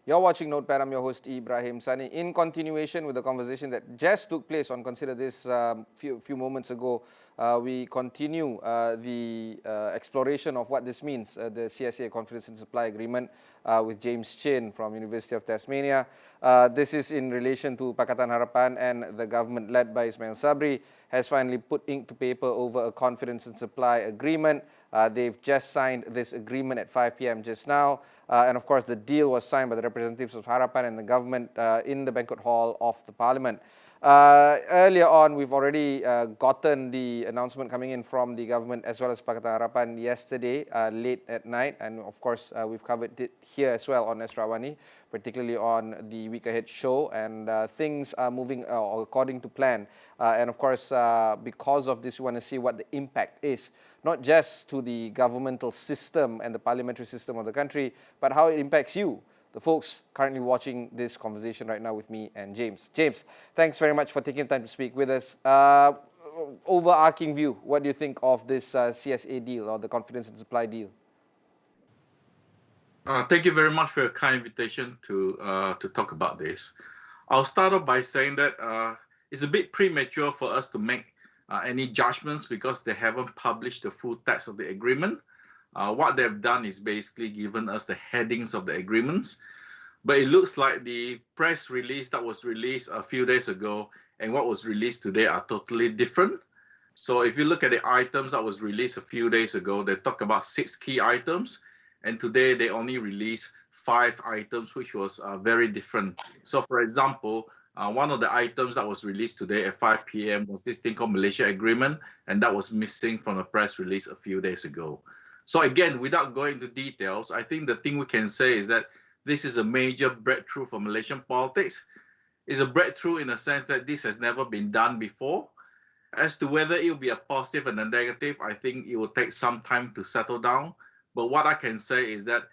You're watching Notepad. I'm your host, Ibrahim Sani. In continuation with the conversation that just took place on Consider This few moments ago, we continue the exploration of what this means, the CSA Confidence and Supply Agreement with James Chin from University of Tasmania. This is in relation to Pakatan Harapan, and the government led by Ismail Sabri has finally put ink to paper over a confidence and supply agreement. They've just signed this agreement at 5 p.m. just now. And of course, the deal was signed by the representatives of Harapan and the government in the banquet hall of the parliament. Earlier on, we've already gotten the announcement coming in from the government as well as Pakatan Harapan yesterday, late at night. And of course, we've covered it here as well on Astro AWANI, particularly on the Week Ahead show. And things are moving according to plan. And of course, because of this, we want to see what the impact is, not just to the governmental system and the parliamentary system of the country, but how it impacts you, the folks currently watching this conversation right now with me and James. James, thanks very much for taking the time to speak with us. Overarching view, what do you think of this CSA deal, or the confidence and supply deal? Thank you very much for your kind invitation to talk about this. I'll start off by saying that it's a bit premature for us to make any judgments because they haven't published the full text of the agreement. What they've done is basically given us the headings of the agreements, but it looks like the press release that was released a few days ago and what was released today are totally different. So if you look at the items that was released a few days ago, they talk about 6 key items, and today they only released 5 items, which was very different. So for example, one of the items that was released today at 5 p.m. was this thing called Malaysia Agreement, and that was missing from the press release a few days ago. So again, without going into details, I think the thing we can say is that this is a major breakthrough for Malaysian politics. It's a breakthrough in the sense that this has never been done before. As to whether it will be a positive and a negative, I think it will take some time to settle down. But what I can say is that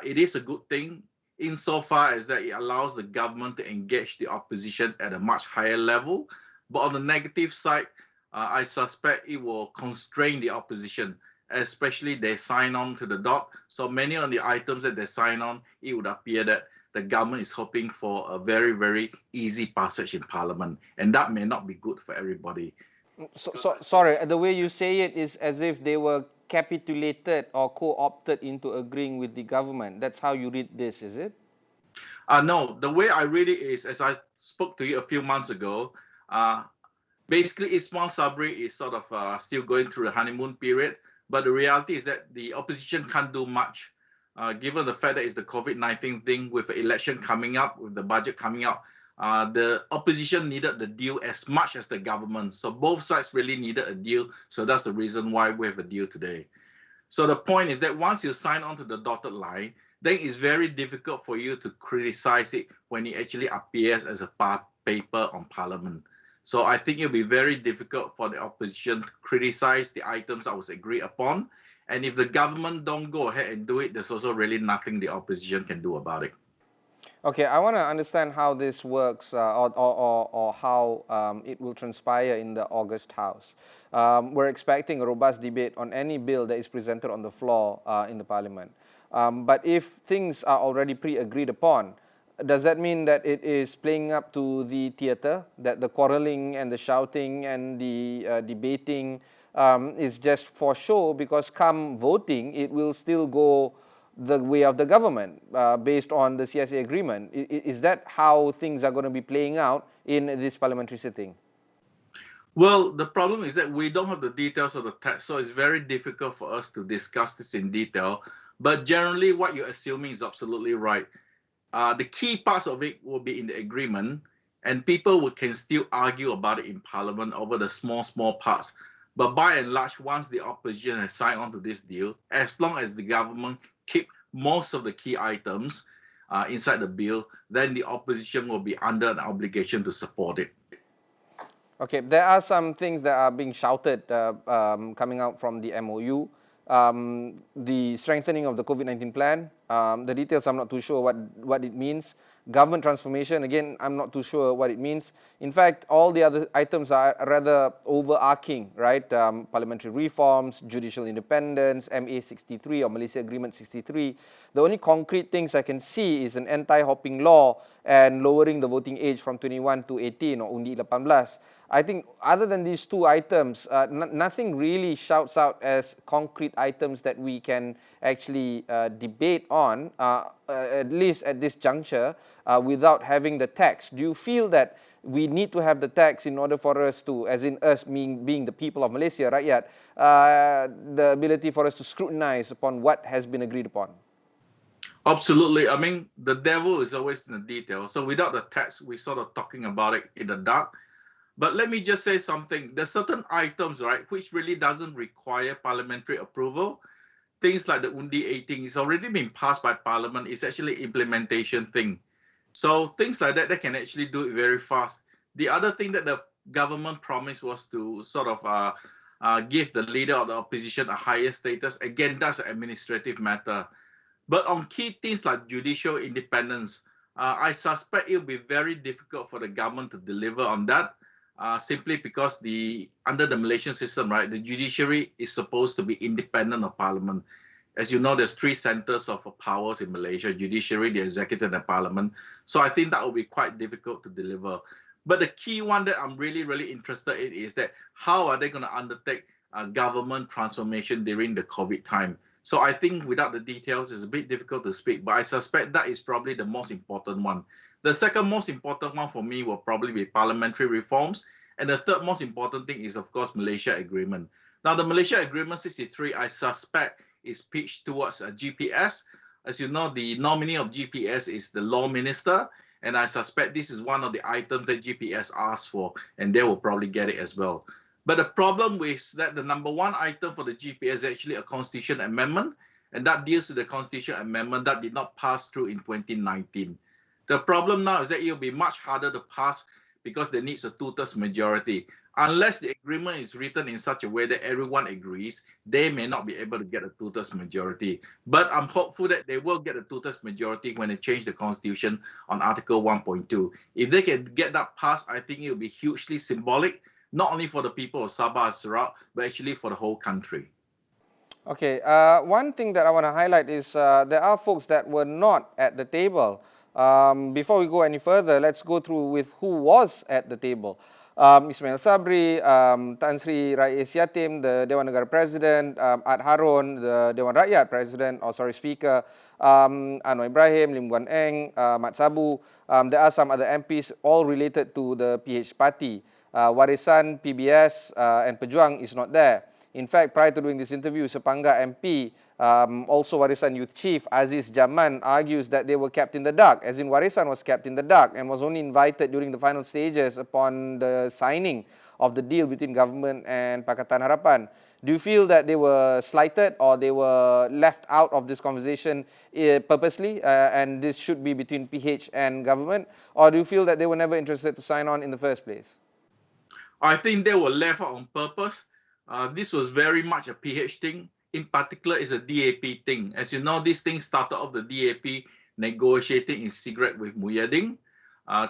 it is a good thing insofar as that it allows the government to engage the opposition at a much higher level. But on the negative side, I suspect it will constrain the opposition, especially they sign on to the dot. So many of the items that they sign on, it would appear that the government is hoping for a very, very easy passage in Parliament. And that may not be good for everybody. Sorry, the way you say it is as if they were capitulated or co-opted into agreeing with the government. That's how you read this, is it? No, the way I read it is, as I spoke to you a few months ago, basically Ismail Sabri is sort of still going through the honeymoon period. But the reality is that the opposition can't do much, given the fact that it's the COVID-19 thing with the election coming up, with the budget coming up. The opposition needed the deal as much as the government. So both sides really needed a deal. So that's the reason why we have a deal today. So the point is that once you sign on to the dotted line, then it's very difficult for you to criticize it when it actually appears as a paper on Parliament. So I think it'll be very difficult for the opposition to criticize the items that was agreed upon. And if the government don't go ahead and do it, there's also really nothing the opposition can do about it. Okay, I want to understand how this works or how it will transpire in the August House. We're expecting a robust debate on any bill that is presented on the floor in the Parliament. But if things are already pre-agreed upon, does that mean that it is playing up to the theatre, that the quarrelling and the shouting and the debating is just for show, because come voting, it will still go the way of the government based on the CSA agreement? Is that how things are going to be playing out in this parliamentary sitting? Well, the problem is that we don't have the details of the text, so it's very difficult for us to discuss this in detail. But generally, what you're assuming is absolutely right. The key parts of it will be in the agreement, and people can still argue about it in Parliament over the small parts. But by and large, once the opposition has signed on to this deal, as long as the government keep most of the key items inside the bill, then the opposition will be under an obligation to support it. Okay, there are some things that are being shouted coming out from the MOU. The strengthening of the COVID-19 plan. The details, I'm not too sure what it means. government transformation, again, I'm not too sure what it means. In fact, all the other items are rather overarching, right? Parliamentary reforms, judicial independence, MA 63 or Malaysia Agreement 63. The only concrete things I can see is an anti-hopping law and lowering the voting age from 21 to 18 or undi 18. I think other than these two items, nothing really shouts out as concrete items that we can actually debate on, at least at this juncture, without having the text. Do you feel that we need to have the text in order for us to, as in us being the people of Malaysia, rakyat, the ability for us to scrutinize upon what has been agreed upon? Absolutely. I mean, the devil is always in the detail. So without the text, we're sort of talking about it in the dark. But let me just say something. There's certain items, right, which really doesn't require parliamentary approval. Things like the undi 18 is already been passed by Parliament. It's actually implementation thing. So things like that, they can actually do it very fast. The other thing that the government promised was to sort of give the leader of the opposition a higher status. Again, that's an administrative matter. But on key things like judicial independence, I suspect it will be very difficult for the government to deliver on that. Simply because under the Malaysian system, right, the judiciary is supposed to be independent of Parliament. As you know, there's three centers of powers in Malaysia: judiciary, the executive, and the Parliament. So I think that will be quite difficult to deliver. But the key one that I'm really, really interested in is that how are they going to undertake government transformation during the COVID time? So I think without the details, it's a bit difficult to speak, but I suspect that is probably the most important one. The second most important one for me will probably be parliamentary reforms. And the third most important thing is, of course, Malaysia Agreement. Now, the Malaysia Agreement 63, I suspect, is pitched towards a GPS. As you know, the nominee of GPS is the law minister. And I suspect this is one of the items that GPS asked for, and they will probably get it as well. But the problem is that the number one item for the GPS is actually a constitution amendment, and that deals with the constitution amendment that did not pass through in 2019. The problem now is that it will be much harder to pass because there needs a two-thirds majority. Unless the agreement is written in such a way that everyone agrees, they may not be able to get a two-thirds majority. But I'm hopeful that they will get a two-thirds majority when they change the constitution on Article 1.2. If they can get that passed, I think it will be hugely symbolic, not only for the people of Sabah and Sarawak, but actually for the whole country. Okay, one thing that I want to highlight is there are folks that were not at the table. Before we go any further, let's go through with who was at the table. Ismail Sabri, Tan Sri Rais Yatim, the Dewan Negara President, Ad Harun, the Dewan Rakyat President, Speaker, Anwar Ibrahim, Lim Guan Eng, Mat Sabu. There are some other MPs, all related to the PH party. Warisan, PBS, and Pejuang is not there. In fact, prior to doing this interview, Sepangga MP, also Warisan Youth Chief, Aziz Jaman, argues that they were kept in the dark, as in Warisan was kept in the dark and was only invited during the final stages upon the signing of the deal between government and Pakatan Harapan. Do you feel that they were slighted or they were left out of this conversation purposely, and this should be between PH and government? Or do you feel that they were never interested to sign on in the first place? I think they were left out on purpose. This was very much a PH thing. In particular, it's a DAP thing. As you know, this thing started off the DAP negotiating in secret with Muhyiddin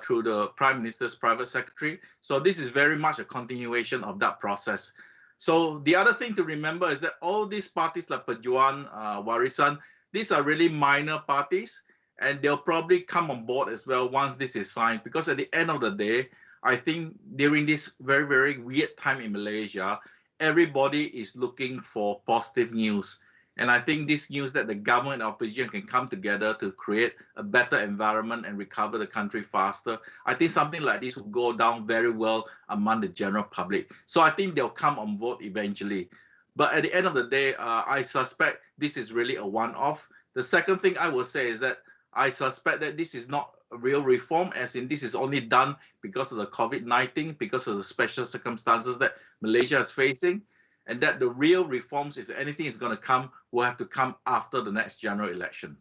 through the Prime Minister's private secretary. So this is very much a continuation of that process. So the other thing to remember is that all these parties like Pejuang, Warisan, these are really minor parties, and they'll probably come on board as well once this is signed, because at the end of the day, I think during this very, very weird time in Malaysia, everybody is looking for positive news. And I think this news that the government and opposition can come together to create a better environment and recover the country faster, I think something like this will go down very well among the general public. So I think they'll come on board eventually. But at the end of the day, I suspect this is really a one-off. The second thing I will say is that I suspect that this is not a real reform, as in this is only done because of the COVID-19, because of the special circumstances that Malaysia is facing, and that the real reforms, if anything is going to come, will have to come after the next general election.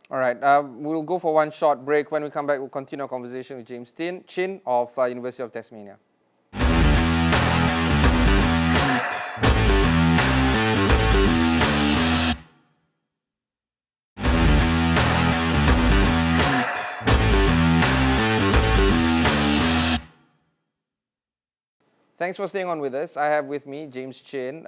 All right, we'll go for one short break. When we come back, we'll continue our conversation with James Chin of University of Tasmania. Thanks for staying on with us. I have with me James Chin.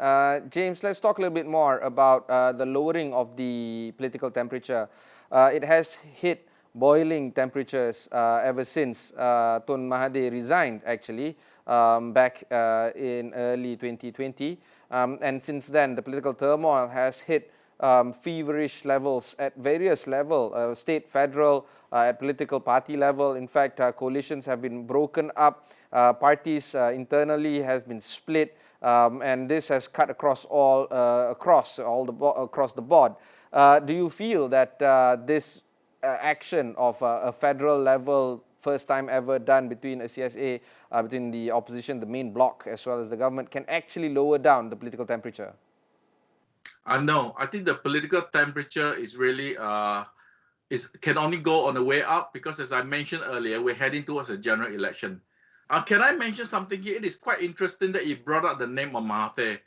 James, let's talk a little bit more about the lowering of the political temperature. It has hit boiling temperatures ever since Tun Mahathir resigned, actually, back in early 2020. And since then, the political turmoil has hit feverish levels at various levels, state, federal, at political party level. In fact, coalitions have been broken up. Parties internally have been split, and this has cut across the board. Do you feel that this action of a federal level, first time ever done between a CSA, between the opposition, the main bloc, as well as the government, can actually lower down the political temperature? No, I think the political temperature is really can only go on the way up because, as I mentioned earlier, we're heading towards a general election. Can I mention something here? It is quite interesting that you brought up the name of Mahathir.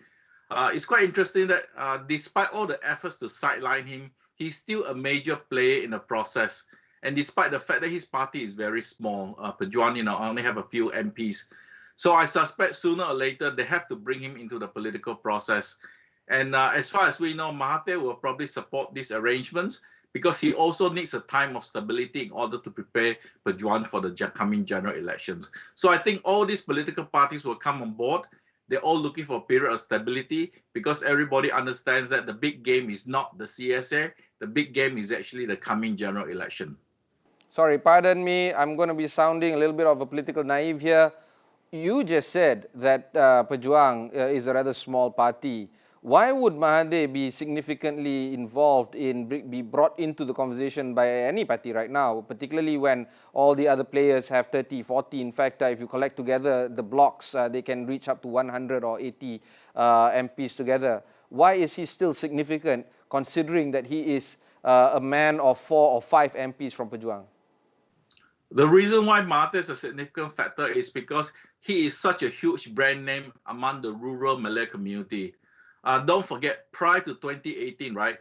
It's quite interesting that despite all the efforts to sideline him, he's still a major player in the process. And despite the fact that his party is very small, Perjuangan, only have a few MPs. So I suspect sooner or later they have to bring him into the political process. And as far as we know, Mahathir will probably support these arrangements because he also needs a time of stability in order to prepare Perjuangan for the coming general elections. So I think all these political parties will come on board. They're all looking for a period of stability because everybody understands that the big game is not the CSA. The big game is actually the coming general election. Sorry, pardon me. I'm going to be sounding a little bit of a political naive here. You just said that Perjuangan is a rather small party. Why would Mahathir be significantly involved be brought into the conversation by any party right now, particularly when all the other players have 30, 40? In fact, if you collect together the blocks, they can reach up to 100 or 80 MPs together. Why is he still significant, considering that he is a man of 4 or 5 MPs from Perjuangan? The reason why Mahathir is a significant factor is because he is such a huge brand name among the rural Malay community. Don't forget, prior to 2018, right,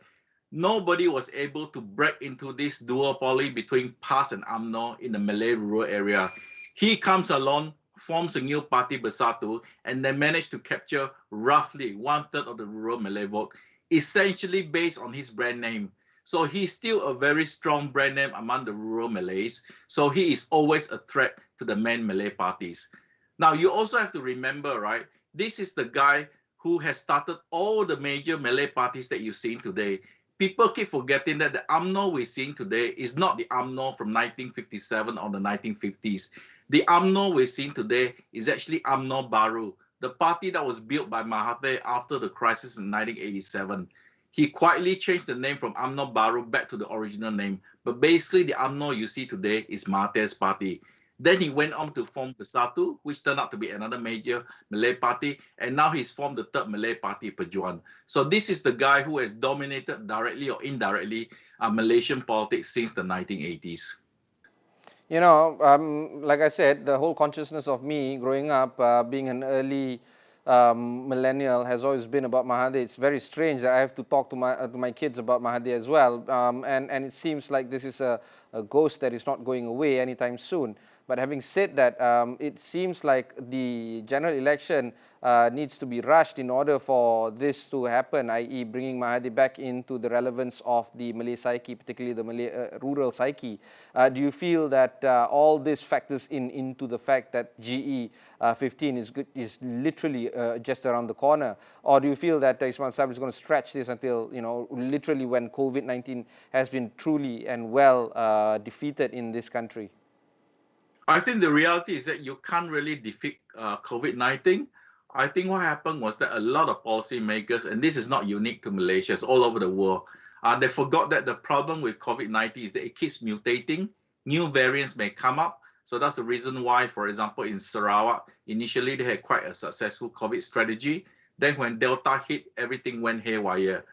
nobody was able to break into this duopoly between PAS and UMNO in the Malay rural area. He comes along, forms a new party, Bersatu, and they managed to capture roughly 1/3 of the rural Malay vote, essentially based on his brand name. So he's still a very strong brand name among the rural Malays. So he is always a threat to the main Malay parties. Now, you also have to remember, right, this is the guy who has started all the major Malay parties that you've seen today. People keep forgetting that the UMNO we're seeing today is not the UMNO from 1957 or the 1950s. The UMNO we're seeing today is actually UMNO Baru, the party that was built by Mahathir after the crisis in 1987. He quietly changed the name from UMNO Baru back to the original name. But basically, the UMNO you see today is Mahathir's party. Then he went on to form Bersatu, which turned out to be another major Malay party. And now he's formed the third Malay party, Perjuangan. So this is the guy who has dominated directly or indirectly Malaysian politics since the 1980s. You know, like I said, the whole consciousness of me growing up, being an early millennial, has always been about Mahathir. It's very strange that I have to talk to my kids about Mahathir as well. And it seems like this is a ghost that is not going away anytime soon. But having said that, it seems like the general election needs to be rushed in order for this to happen, i.e. bringing Mahathir back into the relevance of the Malay psyche, particularly the Malay rural psyche. Do you feel that all this factors into the fact that GE 15 is literally just around the corner? Or do you feel that Ismail Sabri is going to stretch this until, you know, literally when COVID-19 has been truly and well defeated in this country? I think the reality is that you can't really defeat COVID-19. I think what happened was that a lot of policymakers, and this is not unique to Malaysia, it's all over the world, they forgot that the problem with COVID-19 is that it keeps mutating. New variants may come up. So that's the reason why, for example, in Sarawak, initially they had quite a successful COVID strategy. Then when Delta hit, everything went haywire.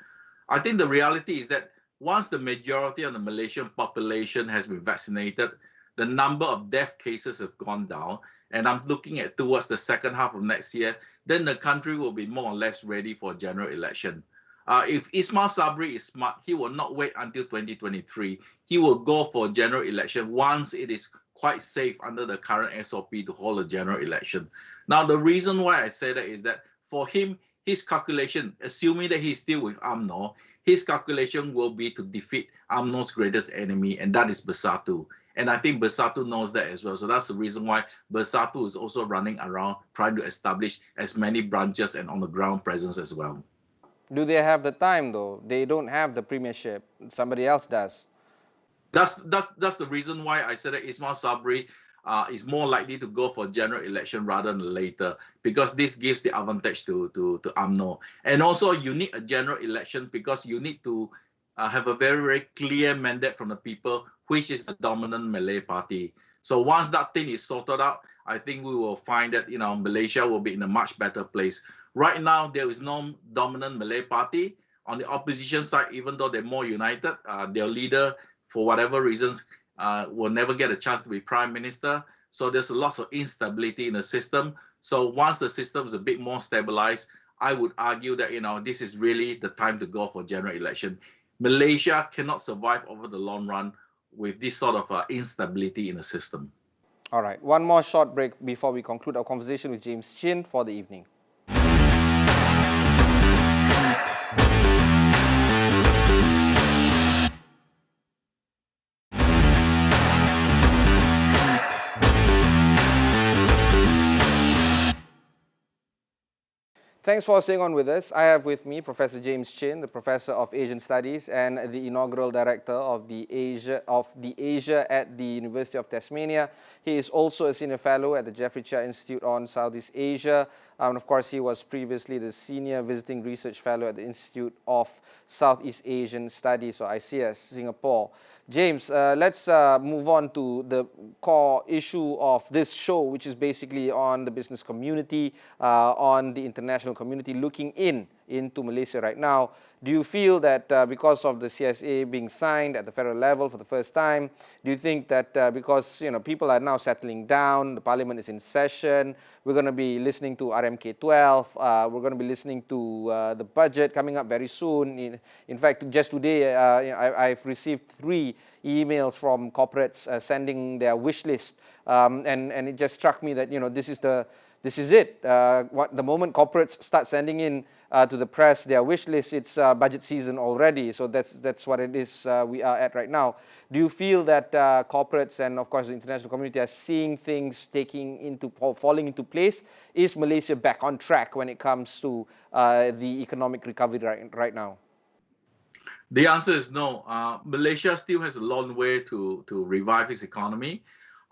I think the reality is that once the majority of the Malaysian population has been vaccinated, the number of death cases have gone down, and I'm looking at towards the second half of next year, then the country will be more or less ready for a general election. If Ismail Sabri is smart, he will not wait until 2023. He will go for a general election once it is quite safe under the current SOP to hold a general election. Now, the reason why I say that is that for him, his calculation, assuming that he's still with UMNO, his calculation will be to defeat UMNO's greatest enemy, and that is Bersatu. And I think Bersatu knows that as well. So that's the reason why Bersatu is also running around trying to establish as many branches and on-the-ground presence as well. Do they have the time, though? They don't have the premiership. Somebody else does. That's the reason why I said that Ismail Sabri is more likely to go for general election rather than later, because this gives the advantage to UMNO. And also you need a general election because you need to have a very, very clear mandate from the people, which is the dominant Malay party. So once that thing is sorted out, I think we will find that, you know, Malaysia will be in a much better place. Right now, there is no dominant Malay party. On the opposition side, even though they're more united, their leader, for whatever reasons, will never get a chance to be prime minister. So there's a lot of instability in the system. So once the system is a bit more stabilized, I would argue that, you know, this is really the time to go for general election. Malaysia cannot survive over the long run with this sort of instability in the system. All right, one more short break before we conclude our conversation with James Chin for the evening. Thanks for staying on with us. I have with me Professor James Chin, the Professor of Asian Studies and the inaugural Director of the Asia at the University of Tasmania. He is also a Senior Fellow at the Jeffrey Chia Institute on Southeast Asia. And of course, he was previously the Senior Visiting Research Fellow at the Institute of Southeast Asian Studies, or ICS, Singapore. James, let's move on to the core issue of this show, which is basically on the business community, on the international community looking into Malaysia right now. Do you feel that because of the CSA being signed at the federal level for the first time, do you think that because people are now settling down, the parliament is in session, we're going to be listening to RMK 12, we're going to be listening to the budget coming up very soon. In fact, just today, I've received 3 emails from corporates sending their wish list, and it just struck me that this is it. The moment corporates start sending in to the press their wish list, it's budget season already. So that's what it is we are at right now. Do you feel that corporates and of course the international community are seeing things falling into place? Is Malaysia back on track when it comes to the economic recovery right now? The answer is no. Malaysia still has a long way to revive its economy.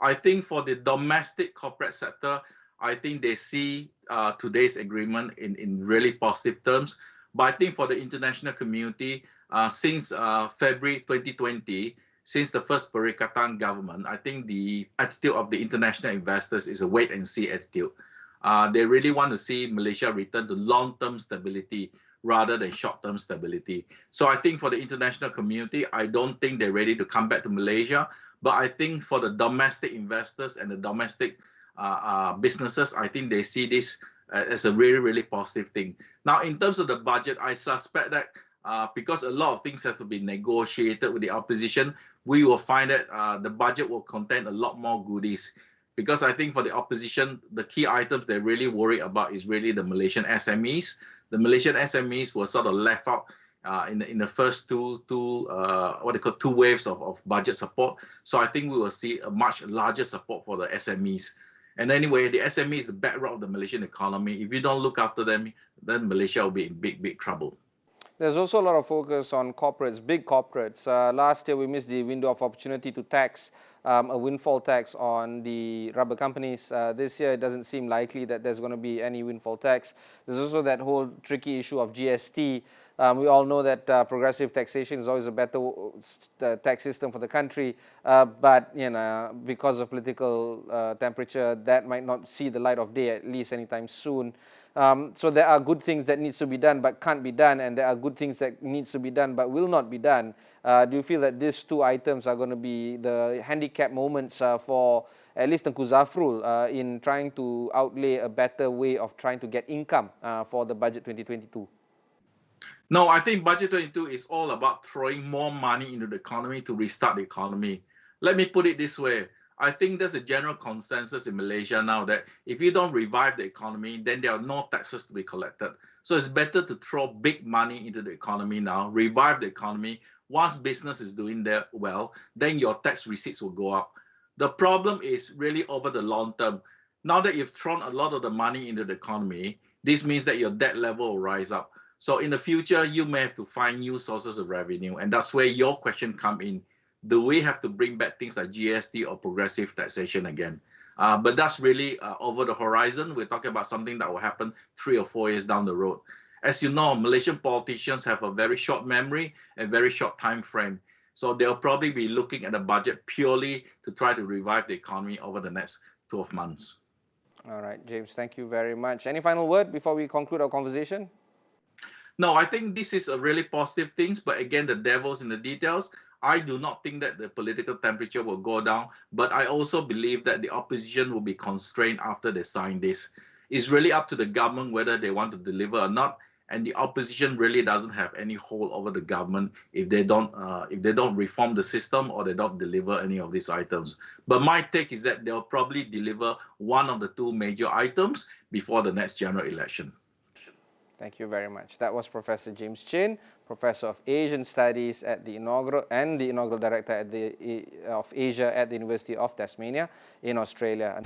I think for the domestic corporate sector, I think they see today's agreement in really positive terms. But I think for the international community, since February 2020, since the first Perikatan government, I think the attitude of the international investors is a wait-and-see attitude. They really want to see Malaysia return to long-term stability rather than short-term stability. So I think for the international community, I don't think they're ready to come back to Malaysia. But I think for the domestic investors and the domestic businesses, I think they see this as a really, really positive thing. Now, in terms of the budget, I suspect that because a lot of things have to be negotiated with the opposition, we will find that the budget will contain a lot more goodies. Because I think for the opposition, the key items they're really worried about is really the Malaysian SMEs. The Malaysian SMEs were sort of left out in the first two waves of budget support. So I think we will see a much larger support for the SMEs. And anyway, the SME is the bedrock of the Malaysian economy. If you don't look after them, then Malaysia will be in big, big trouble. There's also a lot of focus on corporates, big corporates. Last year, we missed the window of opportunity to tax a windfall tax on the rubber companies. This year, it doesn't seem likely that there's going to be any windfall tax. There's also that whole tricky issue of GST. We all know that progressive taxation is always a better tax system for the country, but because of political temperature, that might not see the light of day, at least anytime soon. So there are good things that needs to be done but can't be done, and there are good things that needs to be done but will not be done. Do you feel that these 2 items are going to be the handicap moments for at least Tengku Zafrul in trying to outlay a better way of trying to get income for the budget 2022? No, I think budget 22 is all about throwing more money into the economy to restart the economy. Let me put it this way. I think there's a general consensus in Malaysia now that if you don't revive the economy, then there are no taxes to be collected. So it's better to throw big money into the economy now, revive the economy. Once business is doing that well, then your tax receipts will go up. The problem is really over the long term. Now that you've thrown a lot of the money into the economy, this means that your debt level will rise up. So in the future, you may have to find new sources of revenue. And that's where your question comes in. Do we have to bring back things like GST or progressive taxation again? But that's really over the horizon. We're talking about something that will happen 3 or 4 years down the road. As you know, Malaysian politicians have a very short memory and very short time frame. So they'll probably be looking at the budget purely to try to revive the economy over the next 12 months. All right, James, thank you very much. Any final word before we conclude our conversation? No, I think this is a really positive thing, but again, the devil's in the details. I do not think that the political temperature will go down, but I also believe that the opposition will be constrained after they sign this. It's really up to the government whether they want to deliver or not, and the opposition really doesn't have any hold over the government if they don't reform the system or they don't deliver any of these items. But my take is that they'll probably deliver one of the 2 major items before the next general election. Thank you very much. That was Professor James Chin, Professor of Asian Studies at the inaugural director at of Asia at the University of Tasmania in Australia.